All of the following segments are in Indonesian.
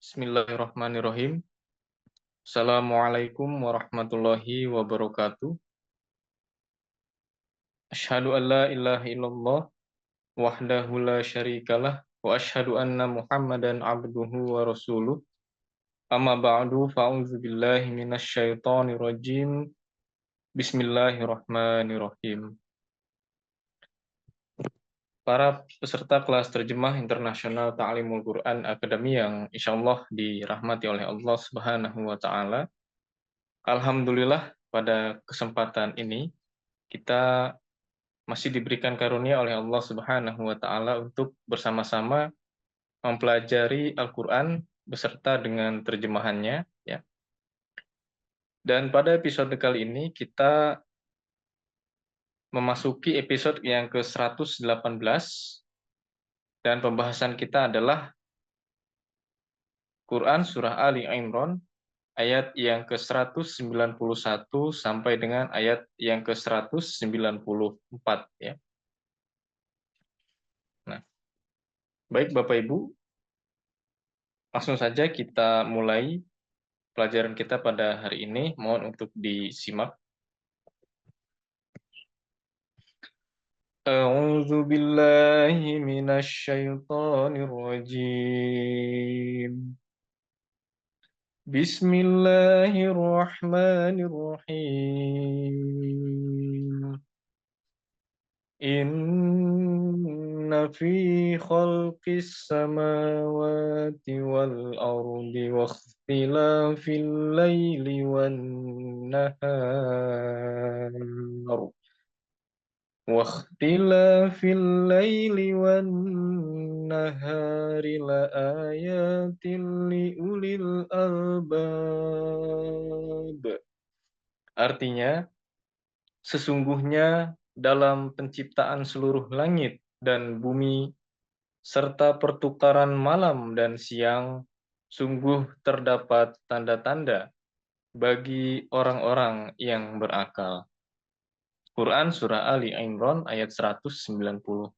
Bismillahirrahmanirrahim. Assalamualaikum warahmatullahi wabarakatuh. Asyhadu an la ilaha illallah wahdahu la syarikalah wa asyhadu anna Muhammadan abduhu wa rasuluh. Amma ba'du fa'udzu billahi minasyaitonir rajim. Bismillahirrahmanirrahim. Para peserta kelas terjemah internasional Ta'limul Quran Akademi yang insyaallah dirahmati oleh Allah Subhanahu wa taala. Alhamdulillah pada kesempatan ini kita masih diberikan karunia oleh Allah Subhanahu wa taala untuk bersama-sama mempelajari Al-Qur'an beserta dengan terjemahannya ya. Dan pada episode kali ini kita memasuki episode yang ke-118 dan pembahasan kita adalah Quran surah Ali Imran ayat yang ke-191 sampai dengan ayat yang ke-194 ya. Nah, baik Bapak Ibu, langsung saja kita mulai pelajaran kita pada hari ini. Mohon untuk disimak. A'udzu billahi minasy syaithanir rajim. Bismillahirrahmanirrahim. Inna fi khalqis samawati wal ardi wa ikhtilafil laili wan nahar wa ikhtilafil laili wan nahari la ayatin li ulil albab. Artinya, sesungguhnya dalam penciptaan seluruh langit dan bumi, serta pertukaran malam dan siang, sungguh terdapat tanda-tanda bagi orang-orang yang berakal. Quran Surah Ali Imran ayat 191.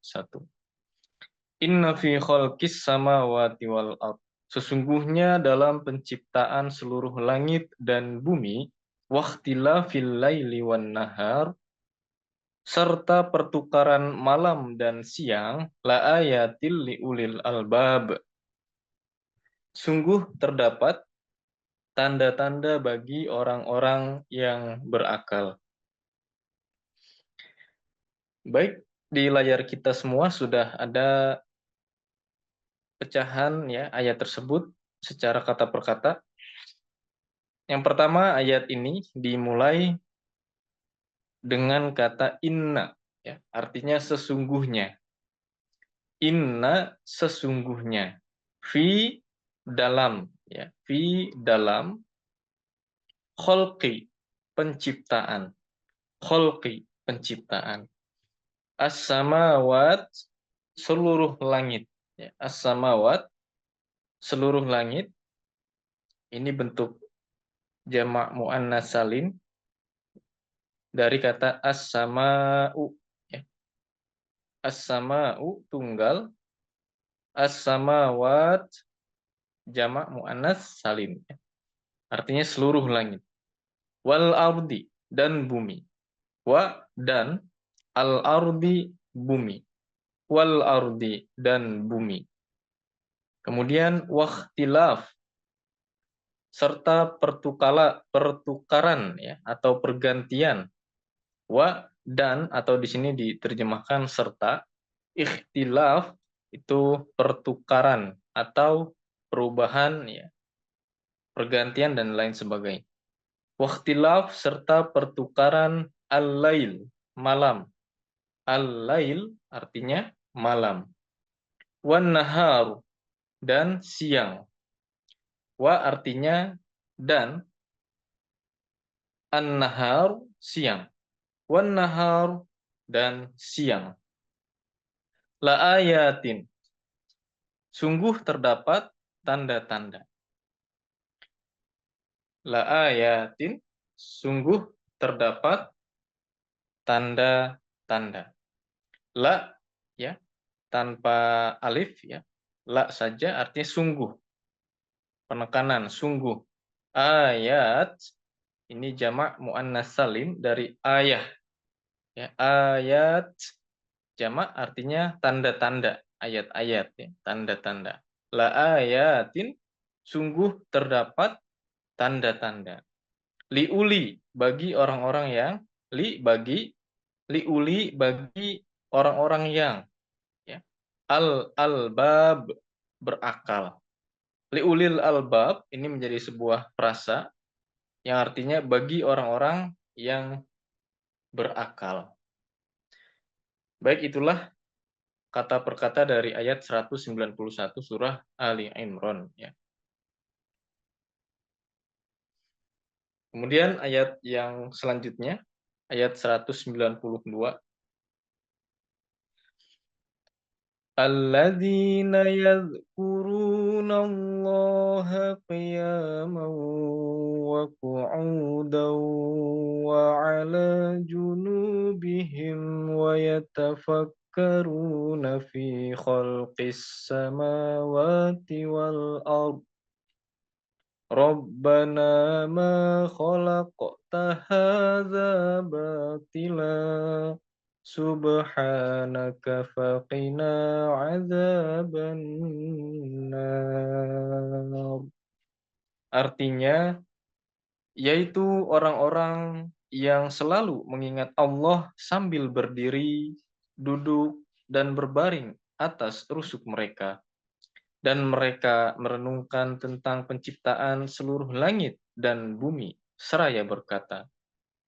Inna fi khalqis samawati wal ard. Sesungguhnya dalam penciptaan seluruh langit dan bumi, waqtilafil laili wan nahar, serta pertukaran malam dan siang, la ayatil liulil albab. Sungguh terdapat tanda-tanda bagi orang-orang yang berakal. Baik, di layar kita semua sudah ada pecahan ya ayat tersebut secara kata per kata. Yang pertama, ayat ini dimulai dengan kata inna ya, artinya sesungguhnya. Inna sesungguhnya, fi dalam ya, fi dalam, kholqi penciptaan, kholqi penciptaan, as-samawat seluruh langit ya, as-samawat seluruh langit. Ini bentuk jamak muannas salim dari kata as-sama'u ya. As-sama'u tunggal, as-samawat jamak muannas salim ya. Artinya seluruh langit. Wal ardi dan bumi. Wa dan al ardi bumi. Wal ardi dan bumi. Kemudian wakhtilaf serta pertukaran ya atau pergantian. Wa dan atau di sini diterjemahkan serta. Ikhtilaf itu pertukaran atau perubahan ya, pergantian dan lain sebagainya. Wakhtilaf serta pertukaran al-lail, malam. Al-lail artinya malam. Wan nahar dan siang. Wa artinya dan, an-nahar siang. Wan nahar dan siang. La ayatin sungguh terdapat tanda-tanda. La ayatin sungguh terdapat tanda-tanda. La ya tanpa alif ya. La saja artinya sungguh. penekanan, sungguh. Ayat ini jamak muannas salim dari ayah. Ya, ayat jamak artinya tanda-tanda, ayat-ayat, ya, tanda-tanda. La ayatin, sungguh terdapat tanda-tanda. Liuli, bagi orang-orang yang, liuli bagi orang-orang yang, ya. Albab, berakal. Liulil albab ini menjadi sebuah frasa yang artinya bagi orang-orang yang berakal. Baik, itulah kata per kata dari ayat 191 surah Ali Imran, ya. Kemudian ayat yang selanjutnya, ayat 192. Alladzina yadhkuruna Allaha qiyaman wa qu'udan wa 'ala junubihim wa yatafakkaruna fi khalqis samawati wal ardh Rabbana ma khalaqta hadza batila subhanaka faqina adzabannar. Artinya, yaitu orang-orang yang selalu mengingat Allah sambil berdiri, duduk, dan berbaring atas rusuk mereka. Dan mereka merenungkan tentang penciptaan seluruh langit dan bumi, seraya berkata,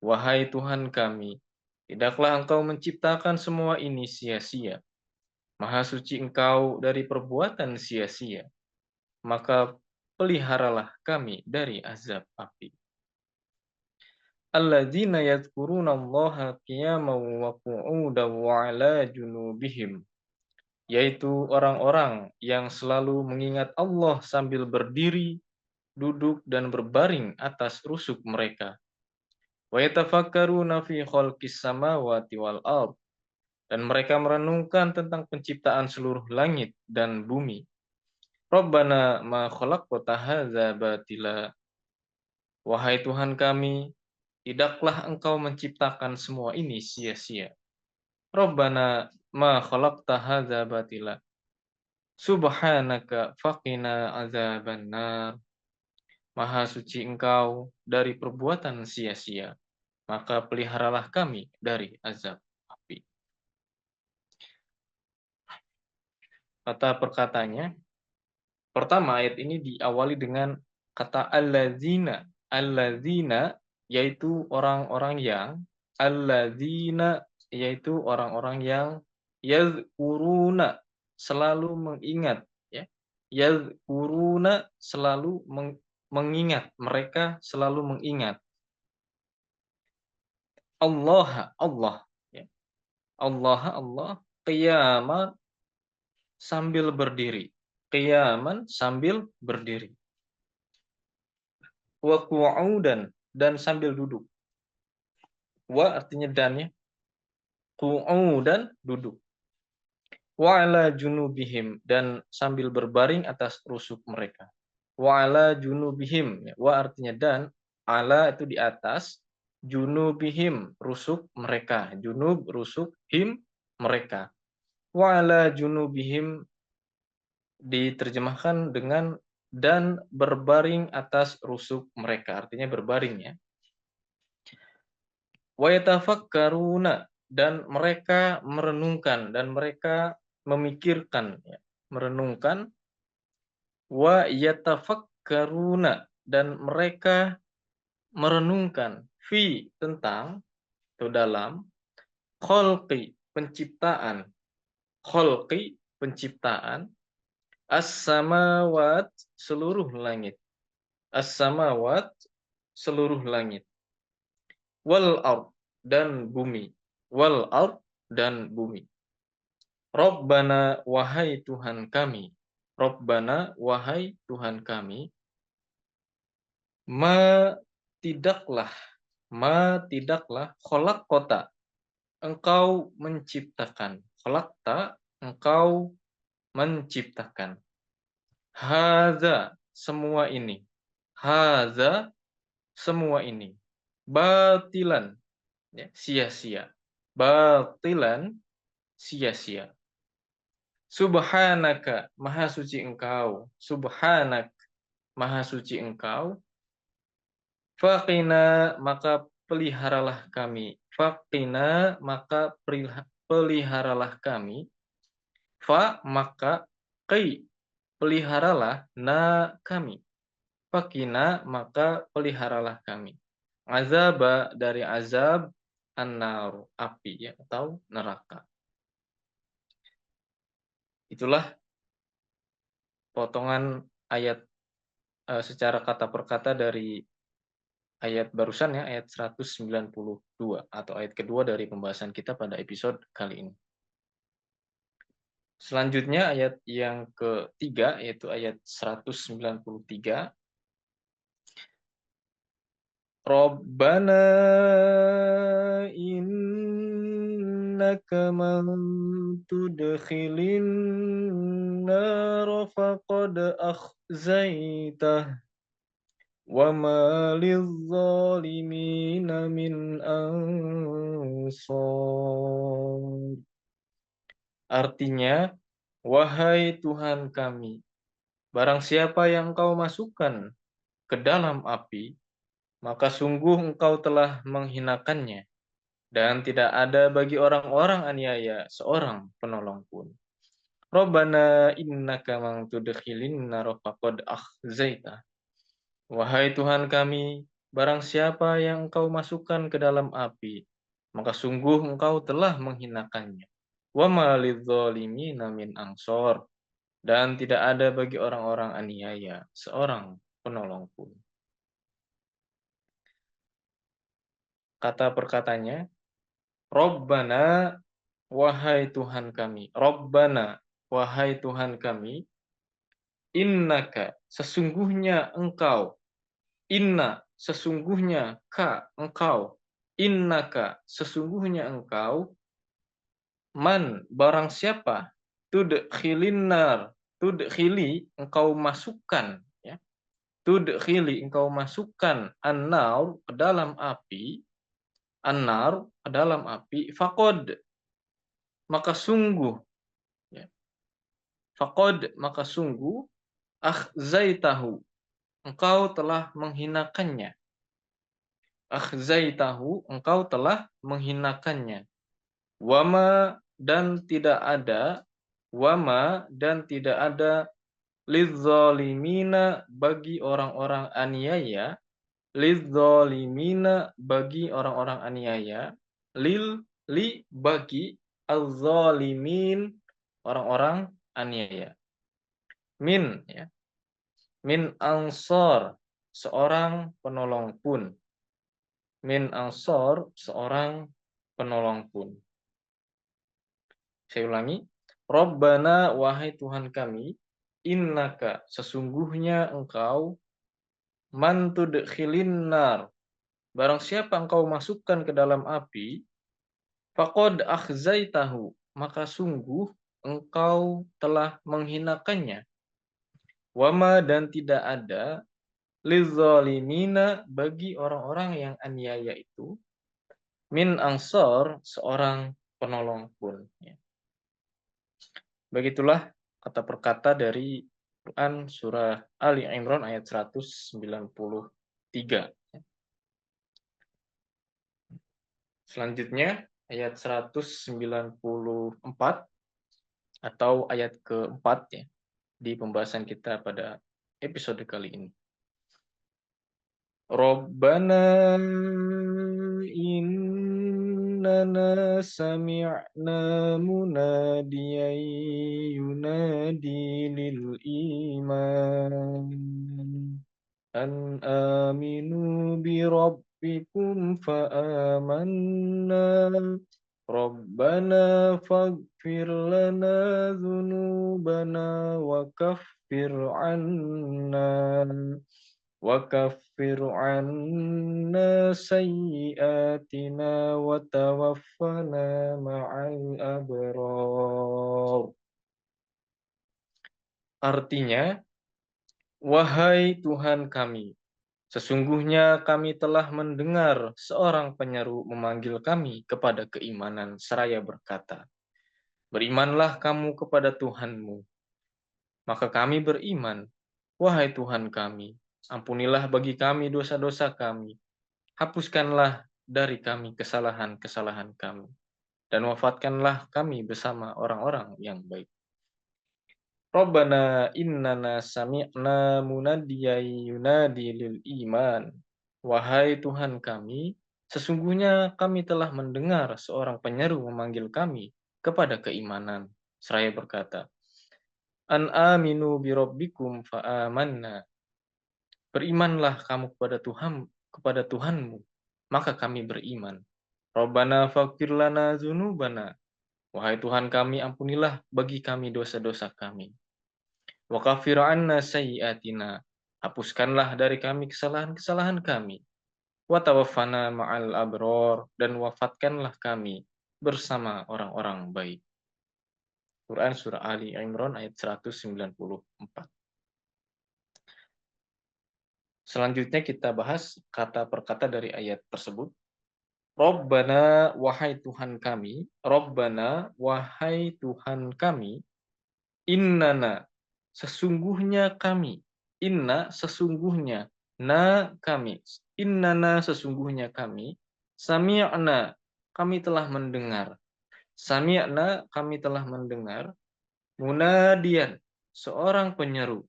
"Wahai Tuhan kami, tidaklah Engkau menciptakan semua ini sia-sia. Maha suci Engkau dari perbuatan sia-sia. Maka peliharalah kami dari azab api." Alladzina yadhkuruna Allaha qiyaman wa qu'udan wa 'ala junubihim, yaitu orang-orang yang selalu mengingat Allah sambil berdiri, duduk, dan berbaring atas rusuk mereka. Wa yatafakkaruna fi khalqis samawati wal ard, dan mereka merenungkan tentang penciptaan seluruh langit dan bumi. Rabbana ma khalaqta hadza batila. Wahai Tuhan kami, tidaklah Engkau menciptakan semua ini sia-sia. Rabbana ma khalaqta hadza batila. Subhanaka faqina azabannar. Maha suci Engkau dari perbuatan sia-sia, maka peliharalah kami dari azab api. Kata perkatanya, pertama ayat ini diawali dengan kata allazina. Allazina yaitu orang-orang yang, allazina yaitu orang-orang yang yazkuruna selalu mengingat, ya. Yazkuruna selalu mengingat, mereka selalu mengingat. Allah, Allah, ya. Allah, qiyaman sambil berdiri. Qiyaman sambil berdiri. Wa qu'udan, dan sambil duduk. Wa artinya dan, ya. Qu'udan, duduk. Wa 'ala junubihim, dan sambil berbaring atas rusuk mereka. Wa 'ala junubihim, ya. Wa artinya dan, ala itu di atas, junubihim rusuk mereka. Junub rusuk, him mereka. Wa 'ala junubihim diterjemahkan dengan dan berbaring atas rusuk mereka, artinya berbaring, ya. Wa yatafakkaruna, dan mereka merenungkan, dan mereka memikirkan, ya. Merenungkan. Wa yatafakkaruna, dan mereka merenungkan fi tentang atau dalam khalqi penciptaan, khalqi penciptaan, as-samawat seluruh langit, as-samawat seluruh langit, wal ard dan bumi, wal ard dan bumi. Rabbana, wahai Tuhan kami, Rabbana, wahai Tuhan kami, ma tidaklah, khalaqta engkau menciptakan, khalaqta engkau menciptakan, hadza semua ini. Haza, semua ini. Batilan, ya, sia-sia. Batilan, sia-sia. Subhanaka, maha suci engkau. Subhanak, maha suci engkau. Faqina, maka peliharalah kami. Faqina, maka peliharalah kami. Fa, maka qi, peliharalah na kami. Faqina, maka peliharalah kami. Azaba, dari azab, an-nar, api, ya, atau neraka. Itulah potongan ayat secara kata per kata dari ayat barusan, ya, ayat 192 atau ayat kedua dari pembahasan kita pada episode kali ini. Selanjutnya ayat yang ketiga, yaitu ayat 193. Rabbana innaka man tudkhilin nar faqad akhzaitah wa ma lizzalimina min ansar. Artinya, wahai Tuhan kami, barang siapa yang Engkau masukkan ke dalam api, maka sungguh Engkau telah menghinakannya, dan tidak ada bagi orang-orang aniaya seorang penolong pun. Rabbana innaka man tudkhilin nar faqad akhzaitah. Wahai Tuhan kami, barang siapa yang Engkau masukkan ke dalam api, maka sungguh Engkau telah menghinakannya. Wa ma lidzalimina min ansor, dan tidak ada bagi orang-orang aniaya seorang penolong pun. Kata perkatanya, Rabbana, wahai Tuhan kami. Rabbana, wahai Tuhan kami. Innaka, sesungguhnya engkau. Inna, sesungguhnya ka, engkau. Innaka, sesungguhnya engkau. Man, barang siapa. Tudkhilin nar, tudkhili, engkau masukkan. Ya. Tudkhili, engkau masukkan an-nar, ke dalam api. An-nar, ke dalam api. Faqad, maka sungguh. Ya. Faqad, maka sungguh. Akhzaitahu, engkau telah menghinakannya. Akhzaitahu, engkau telah menghinakannya. Wama, dan tidak ada. Wama, dan tidak ada. Lidzalimina, bagi orang-orang aniaya. Lidzalimina, bagi orang-orang aniaya. Li, bagi. Al-zalimin, orang-orang aniaya. Min, ya. Min ansor, seorang penolong pun. Min ansor, seorang penolong pun. Saya ulangi. Rabbana, wahai Tuhan kami. Innaka, sesungguhnya engkau. Man tudkhilin nar, barang siapa engkau masukkan ke dalam api. Faqad akhzaitahu, maka sungguh engkau telah menghinakannya. Wama, dan tidak ada. Lizalimina, bagi orang-orang yang aniaya itu. Min ansor, seorang penolong pun. Ya. Begitulah kata per kata dari Quran surah Ali Imran ayat 193. Selanjutnya ayat 194 atau ayat keempat, ya, di pembahasan kita pada episode kali ini. Rabbana innana sami'na munadiyan yunadi lil iman an aminu bi rabbikum fa amanna. Rabbana faghfir lana dzunubana wa kaffir 'anna sayyi'atina wa tawaffana ma'al abrar. Artinya, Wahai Tuhan kami, sesungguhnya kami telah mendengar seorang penyeru memanggil kami kepada keimanan seraya berkata, berimanlah kamu kepada Tuhanmu. Maka kami beriman, wahai Tuhan kami, ampunilah bagi kami dosa-dosa kami, hapuskanlah dari kami kesalahan-kesalahan kami, dan wafatkanlah kami bersama orang-orang yang baik. Rabbana innana sami'na munadiyan yunadi lil iman. Wahai Tuhan kami, sesungguhnya kami telah mendengar seorang penyeru memanggil kami kepada keimanan. Seraya berkata, An aminu bi rabbikum fa amanna. Berimanlah kamu kepada Tuhanmu, maka kami beriman. Rabbana faghfir lana dzunubana. Wahai Tuhan kami, ampunilah bagi kami dosa-dosa kami. Wa kaffir 'anna sayyi'atina. Hapuskanlah dari kami kesalahan-kesalahan kami. Wa tawaffana ma'al abror, dan wafatkanlah kami bersama orang-orang baik. Quran Surah Ali Imran ayat 194. Selanjutnya kita bahas kata per kata dari ayat tersebut. Rabbana, wahai Tuhan kami. Rabbana, wahai Tuhan kami. Innana, sesungguhnya kami. Inna, sesungguhnya. Na, kami. Innana, sesungguhnya kami. Sami'na, kami telah mendengar. Sami'na, kami telah mendengar. Munadian, seorang penyeru.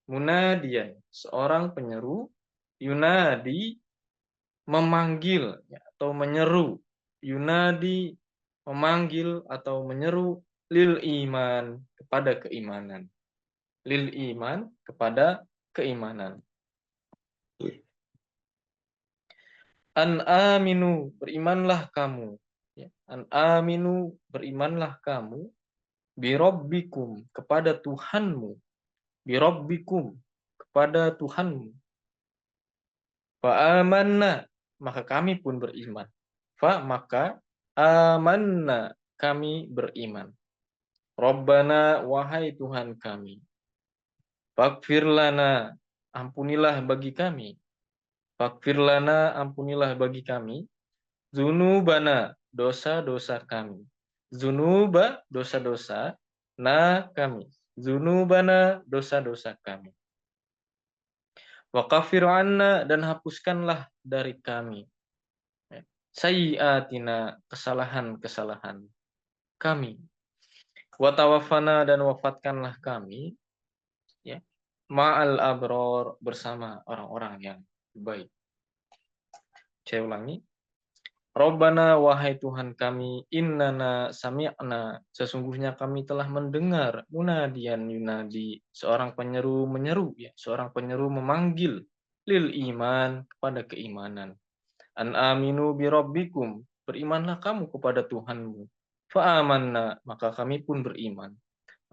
Munadian, seorang penyeru. Yunadi, memanggil atau menyeru. Yunadi, memanggil atau menyeru. Lil iman, kepada keimanan. Lil iman, kepada keimanan. An aminu, berimanlah kamu. An aminu, berimanlah kamu. Birobbikum, kepada Tuhanmu. Birobbikum, kepada Tuhanmu. Fa amanna, maka kami pun beriman. Fa, maka amanna, kami beriman. Rabbana, wahai Tuhan kami. Faghfir lana, ampunilah bagi kami. Faghfir lana, ampunilah bagi kami. Dzunubana, dosa-dosa kami. Dzunuba, dosa-dosa. Na, kami. Dzunubana, dosa-dosa kami. Wa kaffir 'anna, dan hapuskanlah dari kami. Sayyi'atina, kesalahan-kesalahan kami. Wa tawaffana, dan wafatkanlah kami. Ya, ma'al abror, bersama orang-orang yang baik. Saya ulangi. Rabbana, wahai Tuhan kami, innana sami'na, sesungguhnya kami telah mendengar munadian yunadi, seorang penyeru menyeru, ya, seorang penyeru memanggil lil iman, kepada keimanan. An aminu bi rabbikum, berimanlah kamu kepada Tuhanmu. Fa amanna, maka kami pun beriman.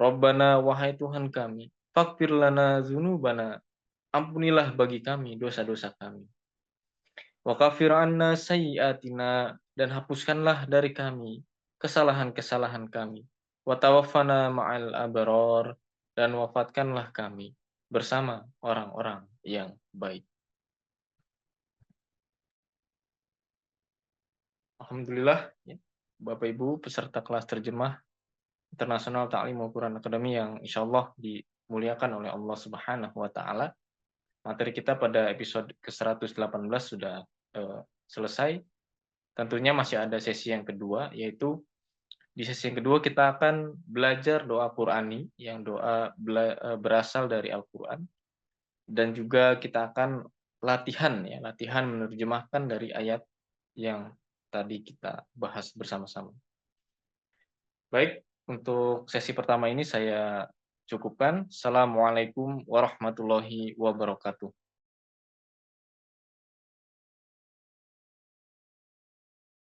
Rabbana, wahai Tuhan kami, faghfir lana dzunubana, ampunilah bagi kami dosa-dosa kami. Wa kaffir 'anna sayyi'atina, dan hapuskanlah dari kami kesalahan-kesalahan kami. Wa tawaffana ma'al abror, dan wafatkanlah kami bersama orang-orang yang baik. Alhamdulillah, ya, Bapak Ibu peserta kelas terjemah Internasional Ta'limul Quran Academy yang insya Allah dimuliakan oleh Allah Subhanahu wa Ta'ala. Materi kita pada episode ke-118 sudah selesai. Tentunya masih ada sesi yang kedua, yaitu di sesi yang kedua kita akan belajar doa Qurani, yang berasal dari Al-Quran, dan juga kita akan latihan menerjemahkan dari ayat yang tadi kita bahas bersama-sama. Baik, untuk sesi pertama ini saya cukupkan. Assalamualaikum warahmatullahi wabarakatuh.